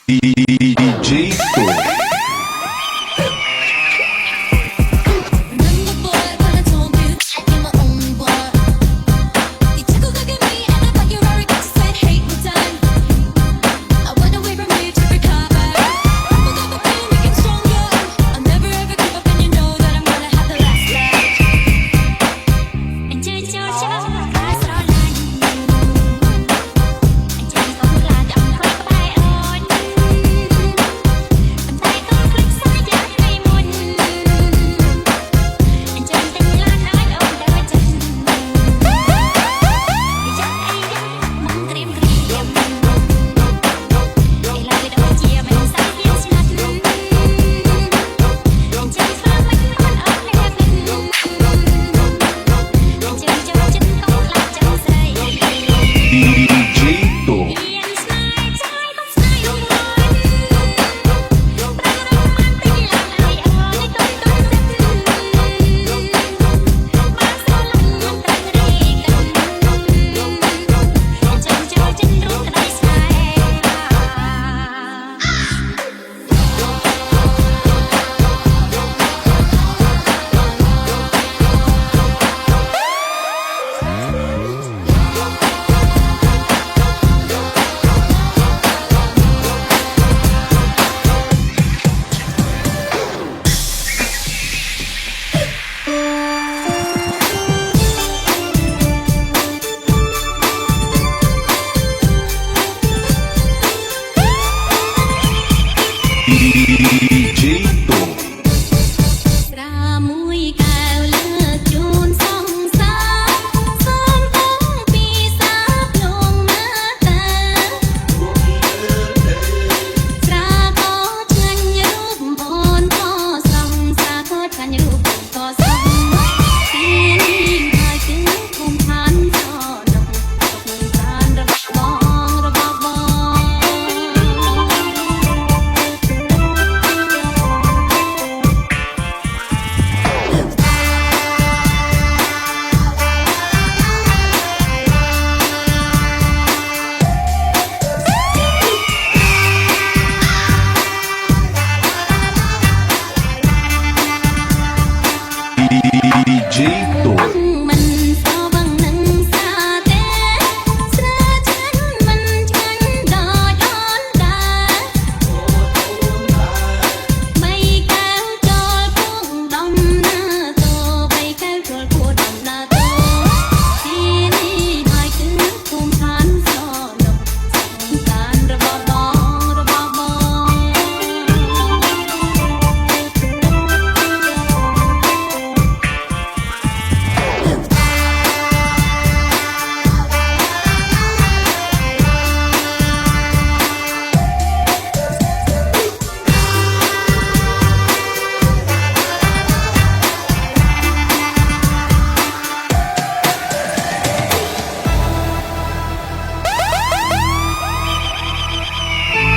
DJ Tô. DJ Tô. ស្រាមួយកែវលើកជូនសងសាសូមអង្គពីសាភ្នងណាតាស្រាក៏ឆ្ងាញ់រូបអូនក៏ស្រស់ស្រាក៏ឆ្ងាញ់រូបក៏ស្រស់ទីនេះហើយគឺភូមិឋានសនំទុកឋានរបស់បង DJ Tô. មិនសវងនឹងសាទេស្រាឆ្ងាញ់មិនឆ្ងាញ់ដល់អូនដែរបីកែវចូលពុងដំណើរតូបីកែវចូលពួរដំណើរតូទីនេះហើយគឺភូមិឋានសនំសំខាន់របស់បង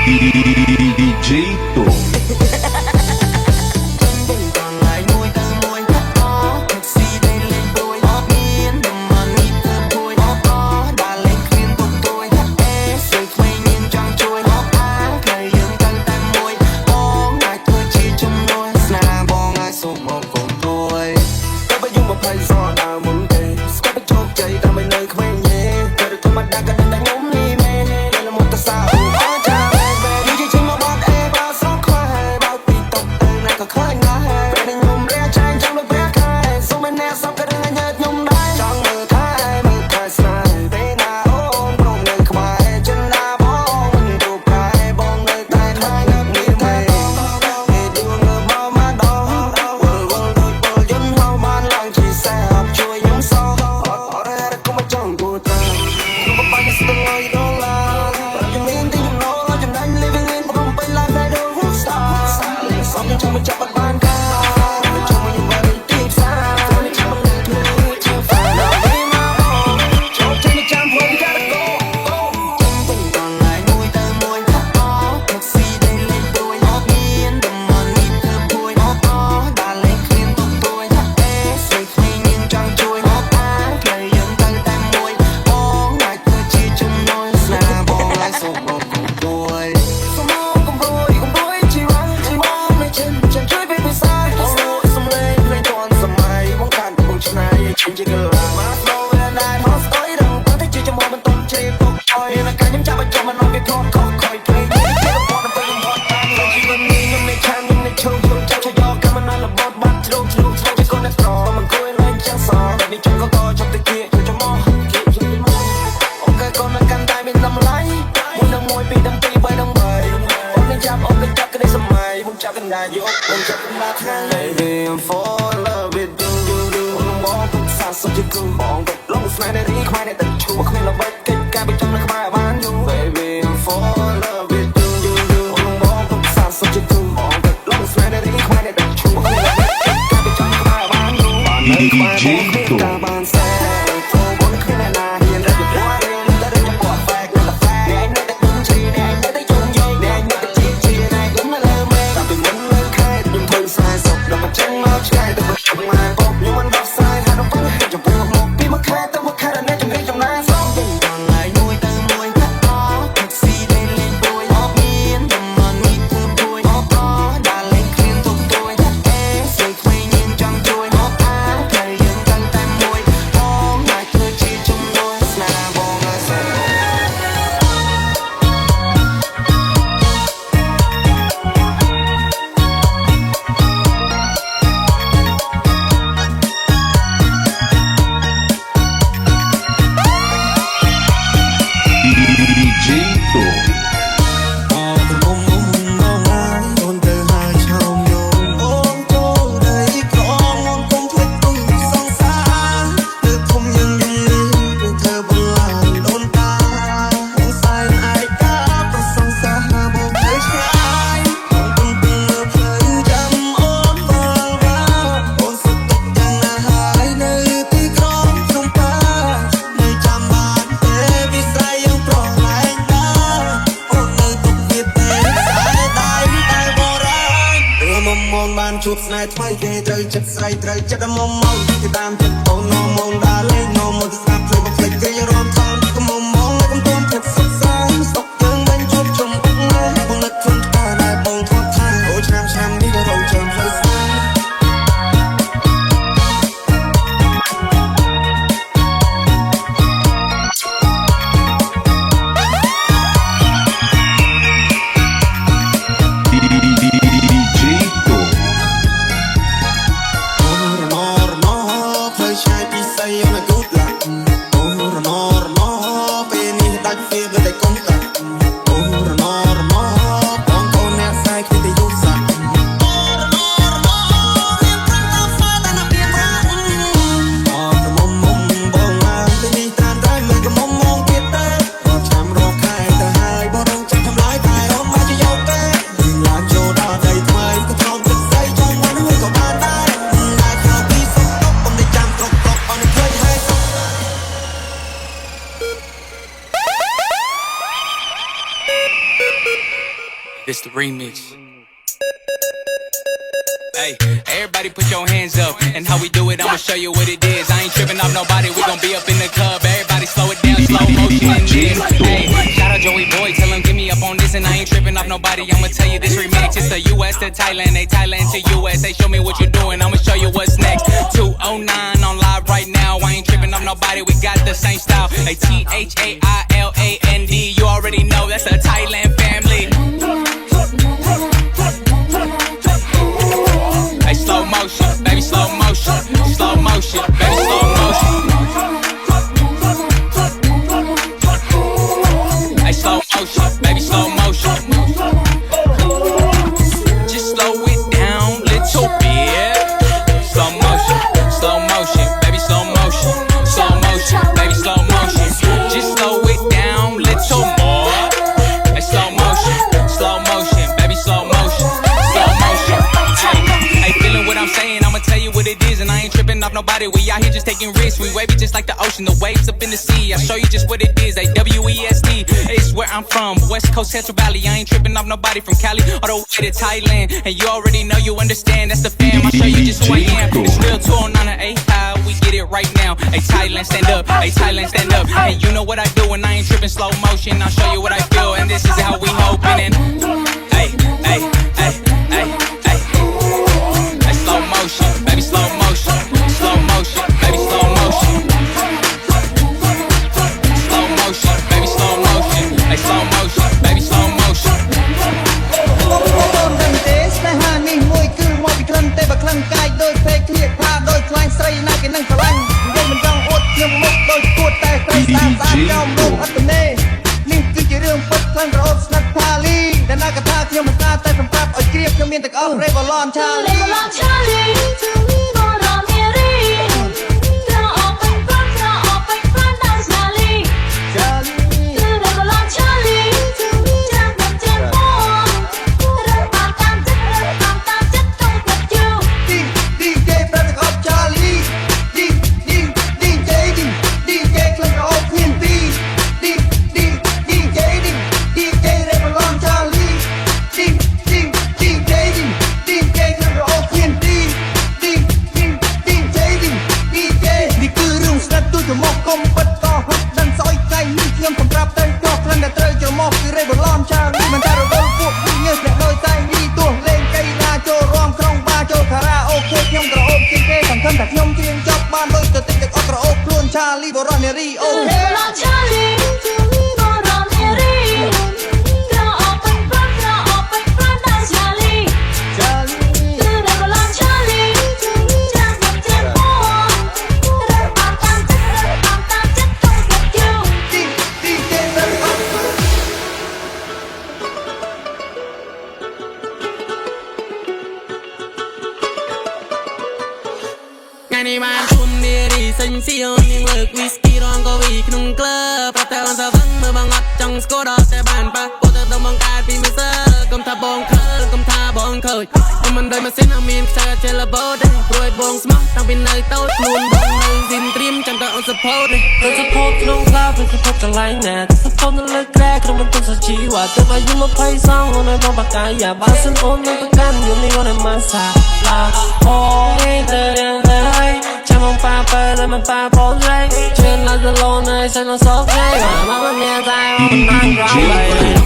DJ Tô. សា ដែលយកខ្ញុំចិត្តណាស់ថ្ងៃ Baby I'm for love with you បងទុកសាសុខជាគូបងទៅលងស្នេហ៍ដែលរីខ្មៅតែឈួរគ្មានល្បិចកិច្ចការពីចំណាក្បែរបានយូរ Baby I'm for love with you បងទុកសាសុខជាគូបងទៅលងស្នេហ៍ដែលរីខ្មៅតែឈួរគ្មានល្បិចកិច្ចការពីចំណាក្បែរបានយូរបាននៅក្បែរបងការបានសែចូលបងគ្មានណាហ៊ានរកពីព្រោះរឿងតែរឿងចំពោះ fact នៅតែ fact អ្នកនៅតែគុំជ្រីអ្នកនៅតែយំយងអ្នកនៅតែជីជីអ្នកគុំនៅលើមេតែពីមុនលើខែខ្ញុំធ្វើខ្សែសុខដល់មកចឹងមកឆ្ងាយទៅមកមកបោកខ្ញុំមិនដល់ខ្សែហើយដល់ពេលចំពោះមកពីមកខែទៅមកខែអ្នកជំរាបចំណាសងទៅដល់ហើយមួយទៅមួយកាត់អស់តាក់ស៊ីដែលលេងពួយអត់មានតំណននេះធ្វើពួយអត់ដល់លេងគ្មានទុកទួយអេស្រីខ្វែងយើងចង់ជួយអត់អាខែយើងកាន់តែមួយបងអាចធ្វើជាជំនួសស្នាបងឲ្យសោ DJ ตู អរគុណមុំមកហើយអូនទៅហើយឆោមយងអូនចូលដីក្រងអូនគុំភ្លេចទុយសងសាលើគុំយើងយំលឺដូចធ្វើបន្លាយអូនតាអូនសែនឯកាប្រសងសាបងទៅឆ្ងាយអូនគុំពីលើផ្លូវចាំអូនវល់វល់អូនសុខទុក្ខយ៉ាងណាហើយនៅទីក្រុងភ្នំពេញនៅចាំបានទេវិស័យយើងប្រឡែងដែរអូននៅទុកវាទេខ្សែដៃតែបរាយរឿងមុំបានជួបស្នេហ៍ថ្មីគេត្រូវចិត្តស្រីត្រូវចិត្តមុំមកគេតាមចិត្តអូនមុំដើរលេងមុំទៅស្ដាប់ភ្លេងមកភ្លេចគេរំខានមុំមកកុំទាន់ចិត្តសិក្សាស្តុកយើងមិនជួបជុំពុកណាបងនឹកខ្លួនតាដែលបងធ្លាប់ថាអូឆ្នាំនេះក៏រងចាំផ្លូវស្នេហ៍ DJ ตู អូរណរណផ្លូវឆ្ងាយពីស័យអូនគូតឡាអូរណរណពេលនេះដាច់វាទៅតែកុំតាអូរណរណបងកូនអ្នកស្រីគឺតែយុសាអូរណរណរៀបប្រាំដល់ស្អាតតែណាមានបានអរមុំបងឡើងពេលនេះតាមតែមិនក៏មុំមកទៀតទេបងចាំរកខែទៅហើយបងរងចាំធ្វើlạiតែអូនមកជាយកទេឡើងចូលដល់ដីថ្មីក៏ថោកទឹកស្អីចង់មកនឹងក៏បានដែរតែខោពីសុខទុកបងតែចាំគ្រប់អនឃើញហើយសុខ This the remix. Hey, everybody put your hands up. And how we do it, I'ma show you what it is. I ain't tripping off nobody, we gon' be up in the club. Everybody slow it down, slow motion in this. Hey, shout out Joey Boy, tell him give me up on this. And I ain't tripping off nobody, I'ma tell you this remix. It's the US to Thailand, they Thailand to US. They show me what you're doing, I'ma show you what's next. 209 on live right now, I ain't tripping off nobody, we got the same style. Hey, THAILAND, you already know that's a Thailand family. Hey, slow motion, baby, slow motion, slow motion, baby, slow motion. Hey, slow motion, baby, slow motion. Just slow it down, little bit. Slow motion, baby, slow motion, baby, slow motion. Just slow it down, little more. Hey, slow motion, baby, slow motion. Hey, feeling what I'm saying, I'ma tell you what it is, and I ain't tripping off nobody. We out here just taking risks, we wavy just like the ocean, the waves up in the sea. I show you just what it is, WEST. It's where I'm from, West Coast, Central Valley. I ain't tripping off nobody from Cali all the way to Thailand. And you already know, you understand, that's the fam. I'll show you just who I am. It's real 209 A how we get it right now. Hey, Thailand, stand up. Hey, Thailand, stand up. And you know what I do when I ain't tripping slow motion. I'll show you what I feel, and this is how we hoping. And hey, hey, hey, hey, hey. Hey, slow motion, baby, slow motion, baby, slow motion. Slow motion, baby, slow motion. Hey, slow motion, baby, slow motion. បងដឹងទេស្នេហានេះមួយគឺមកពីក្លិនទេបើក្លិនកាយដូចពេកឃ្លៀកថាដូចខ្លាញ់ស្រីណាគេនឹងស្រឡាញ់យើងមិនចង់អួតខ្ញុំមុខដូចគួតតែស្រីស្អាតស្អាតចោមមុខអត់ទេនេះគឺជារឿងពិតខ្លាំងរហូតស្និទ្ធផាលីដែលណាក៏ ខ្ញុំមិនថាតែសម្រាប់ឲ្យគ្រៀបខ្ញុំមានទាំងអស់រេបឡនឆាលី Lebanon Charlie បរមនារីត្រូវអបពេញប្រាំត្រូវអបពេញប្រាំដល់ Charlie ឆាលី Lebanon Charlie ចាំមិនចាំបងរើបានតាមចិត្តរើបានតាមចិត្តទុំកាត់ជូ DJ ប្រាប់ទាំងអស់ឆាលី DJ ក្លឹបរោគ្មានទី DJ រេបឡនឆាលី DJ ក្លឹបរោគ្មានទី DJ នេះគឺរឿងស្ដាប់ទូចមកកុំពិតក៏ហត់ដឹងស្អុយថ្ងៃនេះខ្ញុំសម្រាប់តែចោះក្លិនដែលត្រូវច្រមុះគឺរេបឡនឆាលីមិនថារវល់ពួកវិញ្ញាណព្រះដោយតែនេះទោះលេងកីឡាចូលរួមក្រុងបាចូលខារ៉ាអូខេខ្ញុំក្រអូបជាងគេសង្ឃឹមថាខ្ញុំច្រៀងចប់បានដូចទៅតិចទាំងអស់ក្រអូបខ្លួនឆាលីបរោះនារីអូខេ Lebanon Charlie បរមនារីត្រូវអបពេញប្រាំត្រូវអបពេញប្រាំដល់ Charlie ឆាលី Lebanon Charlie ចាំមិនចាំបងរើបានតាមចិត្តរើបានតាមចិត្តទុំកាត់ជូ DJ ប្រាប់អត់ ថ្ងៃនេះបានជួមនារីសេញសៀវនាងលើកវីស្គីរងកវីក្នុងក្លឹបប្រាប់តែអូនសាវឹងមើលបងអត់ចង់ស្គាល់ដល់តែបានប៉ះពោលទៅដល់បងកើតពីមិនសើកុំថាបងខើកុំថាបងខើចខ្ញុំមិនដូចម៉ាស៊ីនអត់មានខ្សែចេះលបោទេព្រួយបងស្មោះតាំងពីនៅតូចខ្លួនបងនៅស៊ីនត្រៀមចាំតែអូន support ទេទៅ support ក្នុងក្លឹបទៅ support កន្លែងណា support នៅលើក្រែក្នុងមិនទុនសាជីវ៉ាទៅអាយុ20សងអូននៅបងបកាយាបើសិនអូននឹងប្រកាន់យូនីអូនមកសាឡាអូនេះទៅយ៉ាងទៅចាំបងប៉ាបើលើមិនប៉ាបងរៃជឿនឡាទៅលនហើយសិនសោកថ្ងៃមកមិនញ៉ាំតែមិនបានរ៉ៃ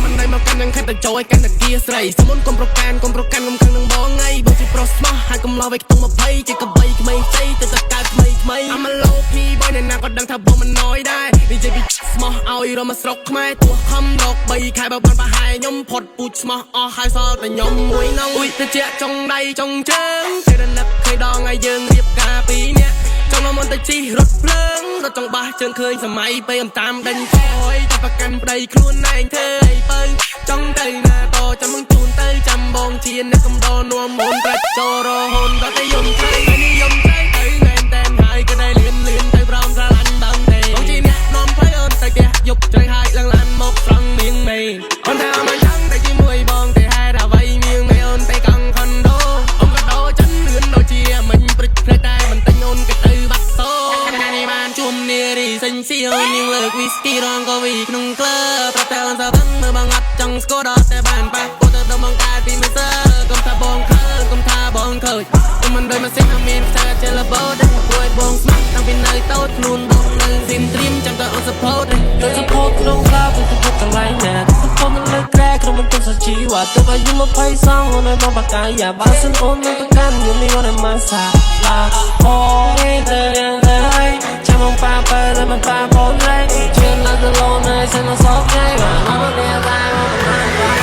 មិនដៃមកកាន់នឹងខិតទៅចូលឲ្យកាន់តែគៀស្រីសមុនកុំប្រកាន់កុំខឹងនឹងបងអីបើជាប្រុសស្មោះហើយកុំឡោវិញខ្ទង់20ជាកបីក្មេងស្អីទៅតែកើតថ្មីI'm a low key boy អ្នកណាក៏ដឹងថាបងមិនណយដែរនិយាយពីស្មោះឲ្យរមស្រុកខ្មែរទោះខំរក3ខែបើបានប្រហែលខ្ញុំផុតពូជស្មោះអស់ហើយសល់តែខ្ញុំមួយនងអ៊ុយទៅជាចុងដៃចុងជើងគេរនឹកឃើញដងឲ្យយើងរៀបការពីរនាក់ចង់មកទៅជីរត់ភ្លើងរត់ចង់បះជើងឃើញសម័យពេលអំតាមដេញខ້យតែប្រកាន់ប្តីខ្លួនឯងធ្វើអីបើចង់ទៅណាតចាំมึงជូនទៅចាំបងជាអ្នកកំដរនួមមុនប្រាច់ចូលរហូតដល់តែយំទៅនិយមទៅមែនតែហើយក៏ได้លឿនទៅប្រំស្រឡាញ់ដល់ទេបងជាអ្នកនាំផ្លូវអូនទៅផ្ទះយប់ជ្រៃហើយឡើងឡានមកស្រង់មៀងមេអូនថាមិនចង់តែជាមួយបងទេហេតុអ្វីមៀងមេអូនទៅកង់ខុនដូអូនក៏ដូចិនលឿនដូចជាមិញព្រិចភ្នែកតែមិនទិញអូនក៏ទៅបាត់សោថ្ងៃនេះបានជួមនារីសេញសៀវនាងលើកវីស្គីរងកវីក្នុងក្លឹបប្រាប់តែអូនសាវឹងមើលបងអត់ចង់ស្គាល់ដល់តែបានប៉ះពោលទៅដល់បងកើតពីមិនសើកុំថាបងខើកុំថាបងខើចខ្ញុំមិនដូចម៉ាស៊ីនអត់មានខ្សែចេះលបោទេព្រួយបងស្មោះតាំងពីនៅតូចខ្លួនបងនៅស៊ីនត្រៀមចាំតែអូន support ទេទៅ support ក្នុងក្លឹបទៅ support កន្លែងណា support នៅលើក្រែក្នុងមិនទុនសាជីវ៉ាទៅអាយុ20សងអូននៅបងបកាយាបើសិនអូននឹងប្រកាន់យូនីអូនមកសាឡាអូនេះទៅយ៉ាងទៅចាំបងប៉ាបើលើមិនប៉ាបងរៃជឿនឡាទៅលនហើយសិនសោកថ្ងៃមកមិនញ៉ាំតែមិនបានរ៉ៃ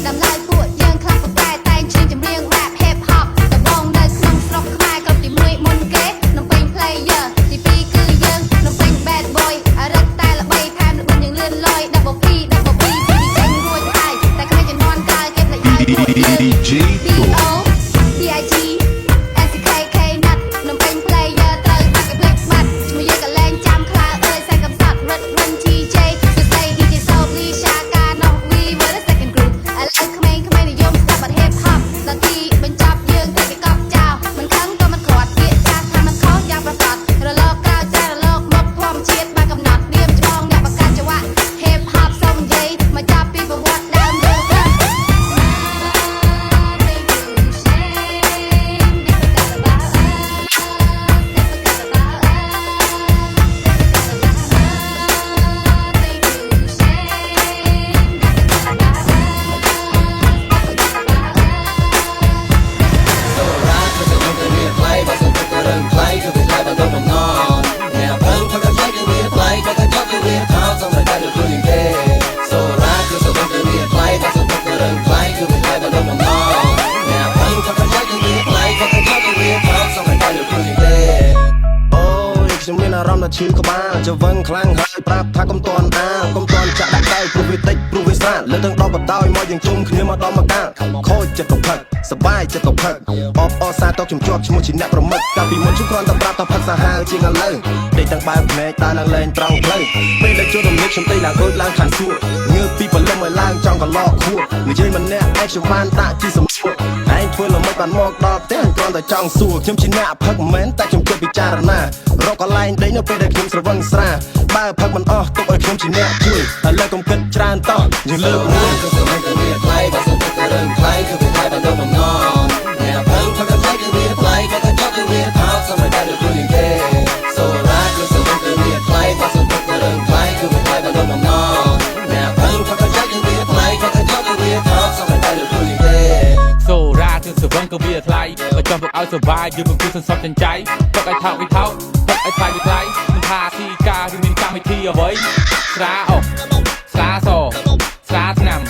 ដំណើរពួកយើងខ្លះប៉ុន្តែតែងជាចម្រៀងបែប hip hop ដំបងនៅក្នុងស្រុកខ្មែរគ្រប់ទី1មុនគេក្នុងពេញ player ទី2គឺយើងក្នុងពេញ จะវឹងខ្លាំងហើយប្រាប់ថាកុំតន់អាកុំតន់ចាក់ដាក់ដៃព្រោះវាតិចព្រោះវាស្រាលលើទាំង10បតោយមកយើងជុំគ្នាមកដល់មកកាខូចចិត្តក៏ផឹកសបាយចិត្តក៏ផឹកអបអសាតកជំជាប់ឈ្មោះជាអ្នកប្រមឹកកាលពីមុនជុំគ្រាន់តែប្រាប់ថាផឹកសាហាវជាងឥឡូវដេកទាំងបើកភ្នែកដើរឡើងលេងត្រង់ផ្លូវពេលដែលជួបរំលឹកខ្ញុំទីឡើងអើតឡើងខាងសួរងើបពីព្រលឹមឲ្យឡើងចង់កន្លក់ខួរនិយាយម្នាក់ឯងខ្ញុំបានតាក់ជាសំសួរឯងធ្វើល្មិចបានមកដល់ផ្ទះគ្រាន់តែចង់សួរខ្ញុំជាអ្នកផឹកមិនមែនតែខ្ញុំគិតពិចារណារកកន្លែងដេកនៅពេលដែលខ្ញុំស្រវឹងស្រាបើផឹកមិនអស់ទុកឲ្យខ្ញុំជាអ្នកជួយឥឡូវកុំគិតច្រើនតោះយើងលើកមួយគឺសម្រាប់តែវាថ្លៃបើសិនតែរឿងថ្លៃគឺវាថ្លៃបានដល់បំណងអ្នកផឹកថាថ្លៃគឺវាថ្លៃក៏តែចង់គឺវាថោកសម្រាប់តែដូចនេះទេសូរ៉ាគឺសម្រាប់តែវាថ្លៃបើសិនតែរឿងថ្លៃគឺវាថ្លៃបានដល់បំណងអ្នកផឹកថាថ្លៃគឺវាថ្លៃក៏តែចង់គឺវាថោកសម្រាប់តែដូចនេះទេសូរ៉ាគឺសវឹងក៏វាថ្លៃបើចង់ឲ្យសុបាយយើងមិនគួរសន្សំចិញ្ចៃទុកឲ្យថោកវាថោកទុកឲ្យថ្លៃវាថ្លៃមិនថាស៊ីការឬមានកម្មវិធីអ្វីស្រាអុកស្រាសស្រាឆ្នាំ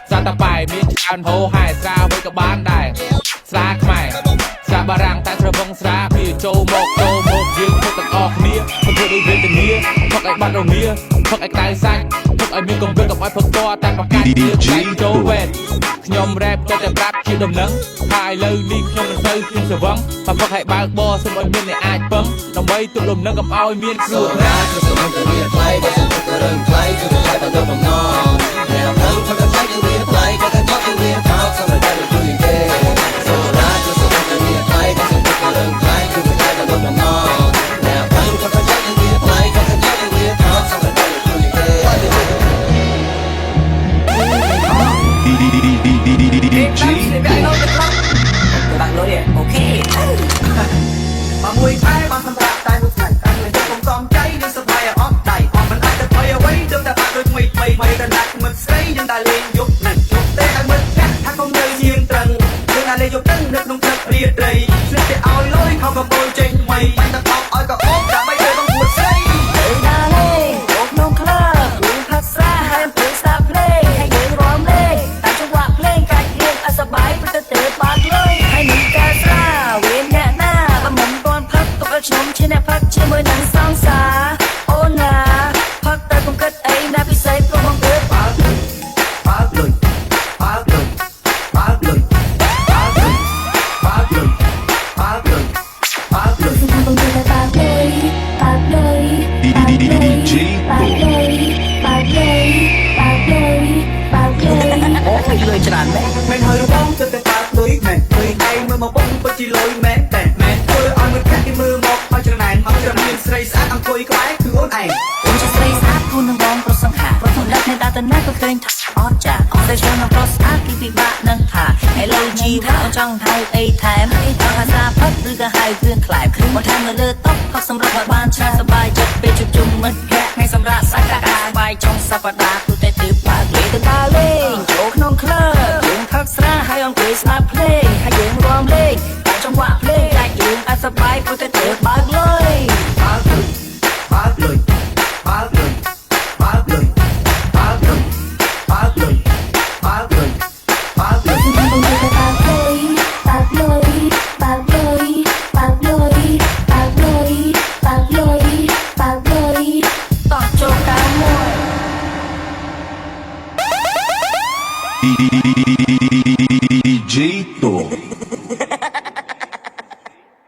ស្រាតប៉ែមានច្រើនហោហែស្រាអ្វីក៏បានដែរស្រាខ្មែរស្រាបារាំងតែស្រវឹងស្រាវាចូលមកយើងធ្វើទាំងអស់គ្នាមិនធ្វើដូចវេទនាផឹកឲ្យបាត់រងាផឹកឲ្យក្តៅសាច់ផឹកឲ្យមានកម្រិតកុំឲ្យផឹកតតែប្រកាសជាផ្លែចូលវេតខ្ញុំរ៉េបតែប្រាប់ជាដំណឹងថាឥឡូវនេះខ្ញុំមិនសូវជាស្រវឹងតែផឹកឲ្យបើកបសូមឲ្យមានអ្នកអាចពឹងដើម្បីទុកលំនឹងកុំឲ្យមានគ្រោះណាគឺសម្រាប់តែវាថ្លៃបើសិនតែរឿងថ្លៃគឺវាថ្លៃបានដល់បំណងអ្នកផឹកថាថ្លៃគឺវាថ្លៃក៏តែចង់គឺវាថោកសម្រាប់តែដូចនេះទេសូរ៉ាគឺសម្រាប់តែវាថ្លៃបើសិនតែរឿងថ្លៃគឺវាថ្លៃបានដល់បំណងអ្នកផឹកថាថ្លៃគឺវាថ្លៃក៏តែចង់គឺវាថោកសម្រាប់តែដូចនេះទេDJ បាក់លុយអូខេមកមួយខែបានសម្រាប់តែមួយថ្ងៃតែលេងកុំកំចៃនឹងសប្បាយអត់ដៃអត់មិនអាចទៅធ្វើអ្វីដឹងតែបាក់ដូចថ្មីតែណាស់មិនស្រីយើងតែលេងយប់នឹងយប់ទេឲ្យមិនកាក់ថាកុំនៅជាងត្រឹងយើងតែលេងយប់ទឹកនៅក្នុងទឹករាត្រីស្លៀកតែឲ្យលុយខំកំពូលចេញថ្មីបាញ់តែខំឲ្យក៏អូបដើម្បីទៅបង្រួតស្រីណាលេងអូបក្នុងក្លឹបយើងផឹកស្រាហើយព្រឹកស្ដាប់ភ្លេងហើយយើងរាំលេងតាមចង្វាក់ភ្លេងកាច់រៀងឲ្យសប្បាយព្រឹកទៅបាត់លុយហើយនឹងកែស្រាវេនអ្នកណាបើមិនទាន់ផឹកទុកឲ្យខ្ញុំជាអ្នកផឹកជាមួយនឹងសង្សារអូនណាផឹកតែកុំគិតអីណាពិសេសព្រោះមកគឺបើកលុយបើកលុយបើកលុយបើកលុយបើកលុយបើកលុយបើកលុយបើកលុយសំខាន់ទៅតែបើកលុយ DJ បើកលុយបើកលុយបើកលុយបើកលុយអូឃើញលុយច្រើនមែនមិនហើយបងទៅតែបើកលុយមែនឃើញឯងមើលមកបងពិតជាលុយមែនតែមែនធ្វើឲ្យមើលកាក់គេមើលមកឲ្យច្រណែនមកច្រណែនមានស្រីស្អាតអង្គុយក្បែរគឺអូនឯងអូនជាស្រីស្អាតគូនឹងបងប្រសង្ខាប្រទល់ដាក់អ្នកដើរទៅណាក៏ឃើញថាអត់ចាអត់តែចូលមកប្រស្អាតពីពិបាកនឹងថាឥឡូវជីវ៉ាអូនចង់ហៅអីថែមអីថាភាសាផឹកឬក៏ហៅគ្រឿងខ្លែបមកថែមនៅលើតុផឹកសម្រាប់ឲ្យបានច្រើនសប្បាយចិត្តពេលជួបជុំមិត្តភក្តិថ្ងៃសម្រាប់សាច់កាសបាយចុងសប្តាហ៍ទូតែទើបបើកលេងទៅដើរលេងចូលក្នុងក្លឹបយើងផឹកស្រាហើយអង្គុយស្ដាប់ភ្លេងហើយយើងរាំលេងតាមចង្វាក់ភ្លេងតែយើងអាចសប្បាយព្រោះតែទើបបើកលុយបើកលុយបើកលុយបើកលុយបើកលុយបើកលុយបើកលុយបើកលុយបើកលុយ សំខាន់ទៅតែបើកលុយបើកលុយបើកលុយបើកលុយបើកលុយបើកលុយបើកលុយតោះចូលតាមមួយ DJ តូ